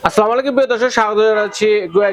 আসসালামু আলাইকুম প্রিয় দর্শক, স্বাগত জানাচ্ছি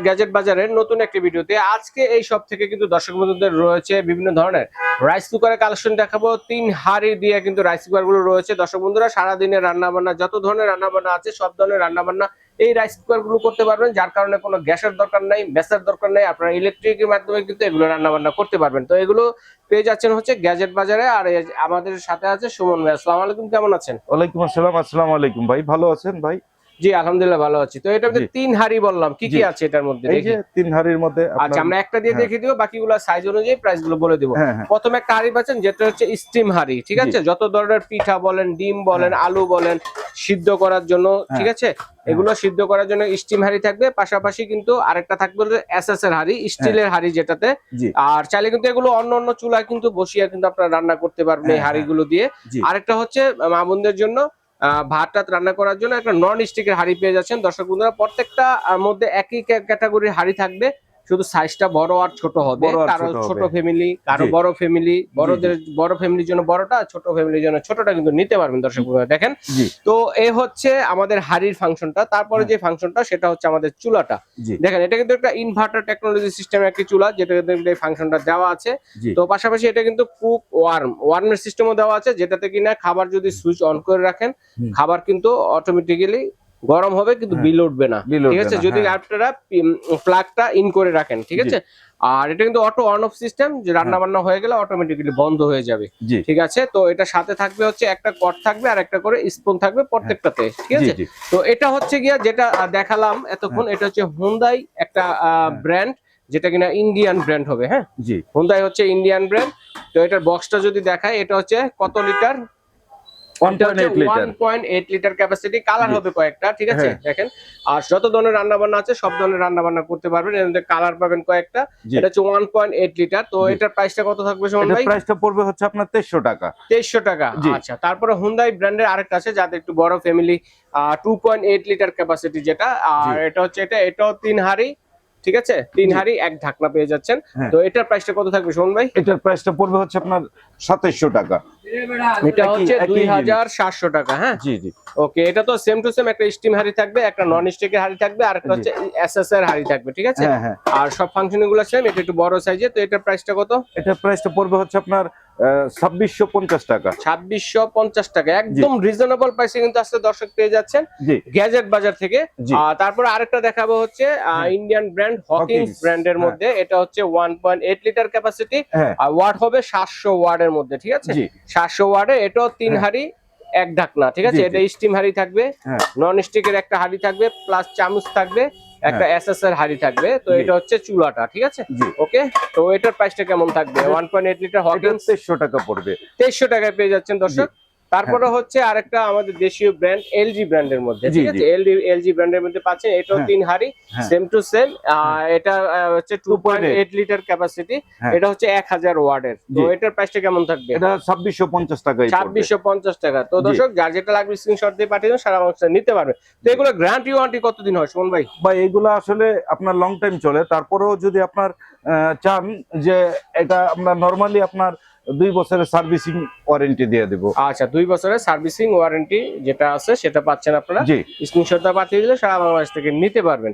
গ্যাজেট বাজারের নতুন একটি ভিডিওতে। আজকে এই সব থেকে কিন্তু দর্শক বন্ধুদের রয়েছে বিভিন্ন ধরনের রাইস কুকারের কালেকশন দেখাবো। 3 হাঁড়ি দিয়ে কিন্তু রাইস কুকার গুলো রয়েছে। দর্শক বন্ধুরা সারা দিনের রান্না বান্না, যত ধরনের রান্না বান্না আছে সব ধরনের রান্না বান্না এই রাইস কুকার গুলো করতে পারবেন, যার কারণে কোনো গ্যাসের দরকার নাই, মেসের দরকার নাই। আপনারা ইলেকট্রিকের মাধ্যমে কিন্তু এগুলো রান্না বান্না করতে পারবেন। তো এগুলো পেয়ে যাচ্ছেন হচ্ছে গ্যাজেট বাজারে। আর আমাদের সাথে আছে সুমন ভাই। আসসালামু আলাইকুম, কেমন আছেন? ওয়ালাইকুম আসসালাম। আসসালামু আলাইকুম ভাই, ভালো আছেন ভাই? জি আলহামদুলিল্লাহ ভালো আছি। তো এটার মধ্যে 3 হাঁড়ি বললাম, কি কি আছে এটার মধ্যে এই যে দেখি। 3 হাড়ির মধ্যে আচ্ছা, আমরা একটা দিয়ে দেখিয়ে দিব, বাকিগুলো সাইজ অনুযায়ী প্রাইস গুলো বলে দিব। হ্যাঁ, হ্যাঁ। প্রথমে একটা হাঁড়ি পাচ্ছেন যেটা হচ্ছে স্টিম হাঁড়ি, ঠিক আছে? যত ধরনের পিঠা বলেন, ডিম বলেন, আলু বলেন, সিদ্ধ করার জন্য, ঠিক আছে? এগুলো সিদ্ধ করার জন্য স্টিম হাঁড়ি থাকবে। পাশাপাশি কিন্তু আরেকটা থাকবে এসএস এর হাঁড়ি, স্টিলের হাঁড়ি যেটাতে। আর চাইলে কিন্তু এগুলো অন্য অন্য চুলায় কিন্তু বসিয়ে কিন্তু আপনারা রান্না করতে পারবেন এই হাঁড়িগুলো দিয়ে। আরেকটা হচ্ছে মা বোনদের জন্য ভাত টাত রান্না করার জন্য একটা নন স্টিকের হাঁড়ি পেয়ে যাচ্ছেন। দর্শক বন্ধুরা, প্রত্যেকটা মধ্যে একই ক্যাটাগরির হাঁড়ি থাকবে, শুধু সাইজটা বড় আর ছোট হবে। কারো ছোট ফ্যামিলি, কারো বড় ফ্যামিলি, বড় ফ্যামিলির জন্য বড়টা, ছোট ফ্যামিলির জন্য ছোটটা কিন্তু নিতে পারবেন। দর্শক বন্ধুরা দেখেন, তো এই হচ্ছে আমাদের হাঁড়ির ফাংশনটা। তারপরে যে ফাংশনটা সেটা হচ্ছে আমাদের চুলাটা। দেখেন, এটা কিন্তু একটা ইনভার্টার টেকনোলজি সিস্টেমের একটি চুলা, যেটা এই ফাংশনটা দেওয়া আছে। তো পাশাপাশি এটা কিন্তু কুক ওয়ার্মের সিস্টেমও দেওয়া আছে, যেটাতে কিনা খাবার যদি সুইচ অন করে রাখেন, খাবার কিন্তু অটোমেটিক্যালি গরম হবে, কিন্তু বিল উঠবে না, ঠিক আছে? যদি আপনারা প্লাগটা ইন করে রাখেন, ঠিক আছে? আর এটা কিন্তু অটো অন অফ সিস্টেম, যে রান্না বান্না হয়ে গেলে অটোমেটিক্যালি বন্ধ হয়ে যাবে, ঠিক আছে? তো এটা সাথে থাকবে হচ্ছে একটা কট থাকবে আর একটা করে স্পুন থাকবে প্রত্যেকটাতে, ঠিক আছে? তো এটা হচ্ছে গিয়া যেটা দেখালাম এতক্ষণ, এটা হচ্ছে হুন্দাই একটা ব্র্যান্ড, যেটা কিনা ইন্ডিয়ান ব্র্যান্ড হবে। হ্যাঁ, হুন্দাই হচ্ছে ইন্ডিয়ান ব্র্যান্ড। তো এটার বক্সটা যদি দেখায়, এটা হচ্ছে কত লিটার? 1.8 litre capacity. কালার হবে কয়েকটা, ঠিক আছে? দেখেন, আর যত ধরনের রান্না বান্না আছে সব ধরনের রান্না বান্না করতে পারবেন। এর মধ্যে কালার পাবেন কয়েকটা। এটা হচ্ছে 1.8 লিটার। তো এটার প্রাইসটা কত থাকবে সুমন ভাই? প্রাইসটা পড়বে হচ্ছে আপনার 2300 টাকা। 2300 টাকা, আচ্ছা। তারপরে হুন্দাই ব্র্যান্ডের আরেকটা আছে, যাতে একটু বড় ফ্যামিলি, 2.8 লিটার ক্যাপাসিটি যেটা। আর এটা হচ্ছে এটাও 3 হাঁড়ি, ঠিক আছে? 3 হাঁড়ি 1 ঢাকনা পেয়ে যাচ্ছেন। তো এটার প্রাইসটা কত থাকবে সুমন ভাই? এটার প্রাইসটা পড়বে হচ্ছে আপনার 2700 টাকা। এটা হচ্ছে 2700 টাকা। হ্যাঁ, ওকে। এটা তো সেম টু সেম, একটা স্টিম হাঁড়ি থাকবে, একটা নন স্টিকের হাঁড়ি থাকবে, আর একটা হচ্ছে এসএস এর হাঁড়ি থাকবে, ঠিক আছে? আর সব ফাংশন গুলো সেম। এটা একটু বড় সাইজে। তো এটার প্রাইসটা কত? এটার প্রাইসটা পড়বে হচ্ছে আপনার 2650 টাকা। 2650 টাকা, একদম রিজনেবল প্রাইসে কিন্তু আজকে দর্শক পেয়ে যাচ্ছেন গ্যাজেট বাজার থেকে। তারপর আরেকটা দেখাবো হচ্ছে ইন্ডিয়ান ব্র্যান্ড হকিংস ব্র্যান্ডের মধ্যে। এটা হচ্ছে 1.8 লিটার ক্যাপাসিটি, আর ওয়াট হবে 700 ওয়াটের মধ্যে, ঠিক আছে? 700 ওয়াটে। এটাও 3 হাঁড়ি 1 ঢাকনা, ঠিক আছে? এটা স্টিম হাঁড়ি থাকবে, নন স্টিকের একটা হাঁড়ি থাকবে, প্লাস চামচ থাকবে, একটা এসএস এর হাঁড়ি থাকবে। তো এটা হচ্ছে চুলাটা, ঠিক আছে? ওকে। তো এটার প্রাইসটা কেমন থাকবে? 1.8 লিটার হকিংস 2300 টাকা পড়বে। 2300 টাকায় পেয়ে যাচ্ছেন দর্শক। তারপরে হচ্ছে আরেকটা আমাদের দেশীয় ব্র্যান্ড এলজি ব্র্যান্ডের মধ্যে, ঠিক আছে? এলজি ব্র্যান্ডের মধ্যে পাচ্ছেন। এটাও 3 হাঁড়ি, সেম টু সেম। এটা হচ্ছে 2.8 লিটার ক্যাপাসিটি। এটা হচ্ছে 1000 ওয়াটের। তো এটার প্রাইসটা কেমন থাকবে? এটা 2650 টাকায়। 2650 টাকা। তো দর্শক, যার যেটা লাগবে স্ক্রিনশট দিয়ে পাঠিয়ে দিন, সারা বাংলাদেশে নিতে পারবে। তো এগুলো গ্যারান্টি ওয়ারেন্টি কতদিন হয় সুমন ভাই? ভাই এগুলো আসলে আপনার লং টাইম চলে। তারপরেও যদি আপনার চান যে এটা আমরা নরমালি আপনার 2 বছরের সার্ভিসিং ওয়ারেন্টি দিয়ে দেব। আচ্ছা, 2 বছরের সার্ভিসিং ওয়ারেন্টি যেটা আছে সেটা পাচ্ছেন আপনারা। স্ক্রিনশটটা পাঠিয়ে দিলে সারা বাংলাদেশ থেকে নিতে পারবেন।